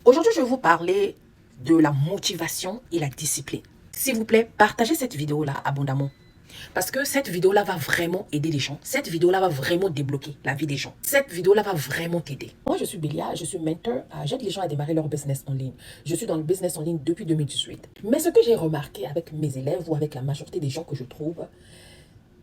Aujourd'hui, je vais vous parler de la motivation et la discipline. S'il vous plaît, partagez cette vidéo-là abondamment. Parce que cette vidéo-là va vraiment aider les gens. Cette vidéo-là va vraiment débloquer la vie des gens. Cette vidéo-là va vraiment t'aider. Moi, je suis Bélia, je suis mentor. J'aide les gens à démarrer leur business en ligne. Je suis dans le business en ligne depuis 2018. Mais ce que j'ai remarqué avec mes élèves ou avec la majorité des gens que je trouve,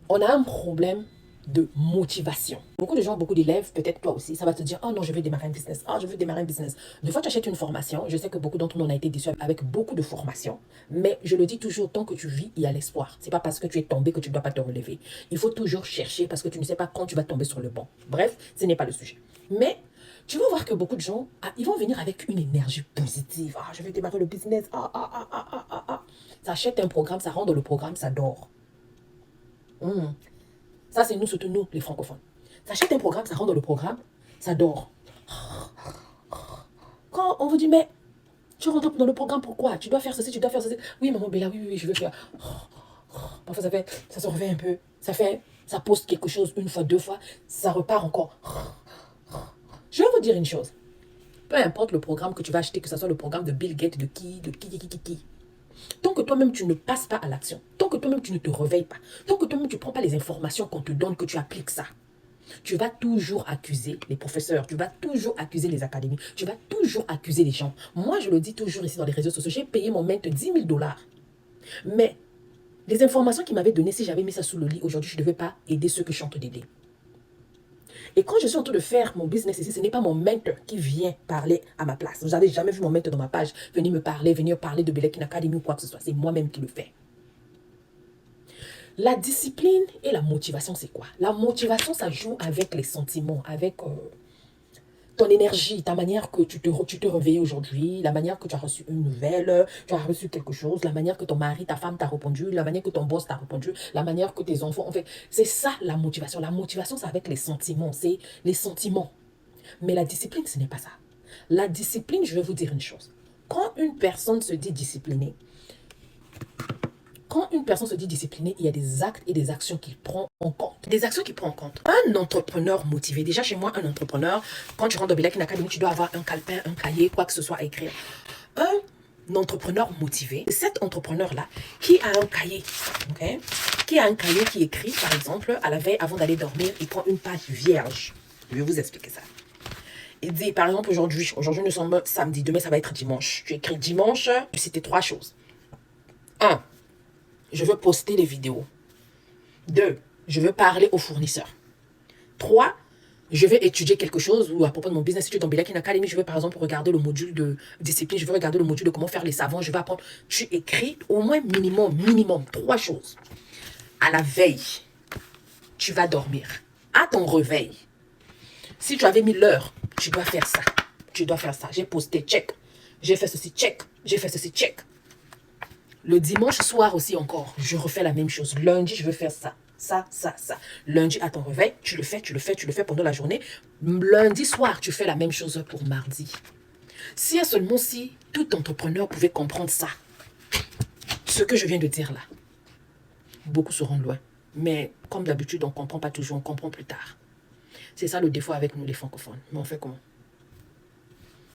on a un problème de motivation. Beaucoup de gens, beaucoup d'élèves, peut-être toi aussi, ça va te dire « Oh non, je veux démarrer un business. Oh, je veux démarrer un business. » Des fois, tu achètes une formation. Je sais que beaucoup d'entre nous, on a été déçus avec beaucoup de formations. Mais je le dis toujours, tant que tu vis, il y a l'espoir. C'est pas parce que tu es tombé que tu ne dois pas te relever. Il faut toujours chercher parce que tu ne sais pas quand tu vas tomber sur le banc. Bref, ce n'est pas le sujet. Mais tu vas voir que beaucoup de gens, ils vont venir avec une énergie positive. « Ah, je vais démarrer le business. Ça achète un programme, ça rentre dans le programme, ça dort. Ça, c'est nous, surtout nous, les francophones. Ça achète un programme, ça rentre dans le programme, ça dort. Quand on vous dit, mais tu rentres dans le programme, pourquoi? Tu dois faire ceci, tu dois faire ceci. Oui, maman Bella, oui, je veux faire. Parfois, ça se réveille un peu. Ça poste quelque chose une fois, deux fois, ça repart encore. Je vais vous dire une chose. Peu importe le programme que tu vas acheter, que ce soit le programme de Bill Gates, de qui. Tant que toi-même, tu ne passes pas à l'action, tant que toi-même, tu ne te réveilles pas, tant que toi-même, tu ne prends pas les informations qu'on te donne, que tu appliques ça, tu vas toujours accuser les professeurs, tu vas toujours accuser les académies, tu vas toujours accuser les gens. Moi, je le dis toujours ici dans les réseaux sociaux, j'ai payé mon maître 10 000 $. Mais les informations qu'il m'avait données, si j'avais mis ça sous le lit, aujourd'hui, je ne devais pas aider ceux que je suis en train d'aider. Et quand je suis en train de faire mon business ici, ce n'est pas mon mentor qui vient parler à ma place. Vous n'avez jamais vu mon mentor dans ma page venir parler de Belekin Academy ou quoi que ce soit. C'est moi-même qui le fais. La discipline et la motivation, c'est quoi? La motivation, ça joue avec les sentiments, avec ton énergie, ta manière que tu te réveilles aujourd'hui, la manière que tu as reçu une nouvelle, tu as reçu quelque chose, la manière que ton mari, ta femme t'a répondu, la manière que ton boss t'a répondu, la manière que tes enfants ont fait. C'est ça la motivation. La motivation, c'est avec les sentiments, c'est les sentiments. Mais la discipline, ce n'est pas ça. La discipline, je vais vous dire une chose. Quand une personne se dit disciplinée, il y a des actes et des actions qu'il prend en compte. Des actions qu'il prend en compte. Un entrepreneur motivé, déjà chez moi, un entrepreneur, quand tu rentres dans Belekin Academy, tu dois avoir un calepin, un cahier, quoi que ce soit à écrire. Un entrepreneur motivé, c'est cet entrepreneur-là qui a un cahier, ok? Qui a un cahier qui écrit, par exemple, à la veille, avant d'aller dormir, il prend une page vierge. Je vais vous expliquer ça. Il dit, par exemple, aujourd'hui nous sommes samedi, demain ça va être dimanche. Tu écris dimanche, tu cites 3 choses. 1. Je veux poster des vidéos. 2. Je veux parler aux fournisseurs. 3. Je vais étudier quelque chose ou à propos de mon business. Si tu es dans Belekin Academy, je vais par exemple regarder le module de discipline. Je vais regarder le module de comment faire les savons. Je vais apprendre. Tu écris au moins minimum 3 choses. À la veille, tu vas dormir. À ton réveil, si tu avais mis l'heure, tu dois faire ça. Tu dois faire ça. J'ai posté, check. J'ai fait ceci, check. J'ai fait ceci, check. Le dimanche soir aussi encore, je refais la même chose. Lundi, je veux faire ça. Ça. Lundi, à ton réveil, tu le fais pendant la journée. Lundi soir, tu fais la même chose pour mardi. Si tout entrepreneur pouvait comprendre ça, ce que je viens de dire là, beaucoup seront loin. Mais comme d'habitude, on ne comprend pas toujours, on comprend plus tard. C'est ça le défaut avec nous les francophones. Mais on fait comment?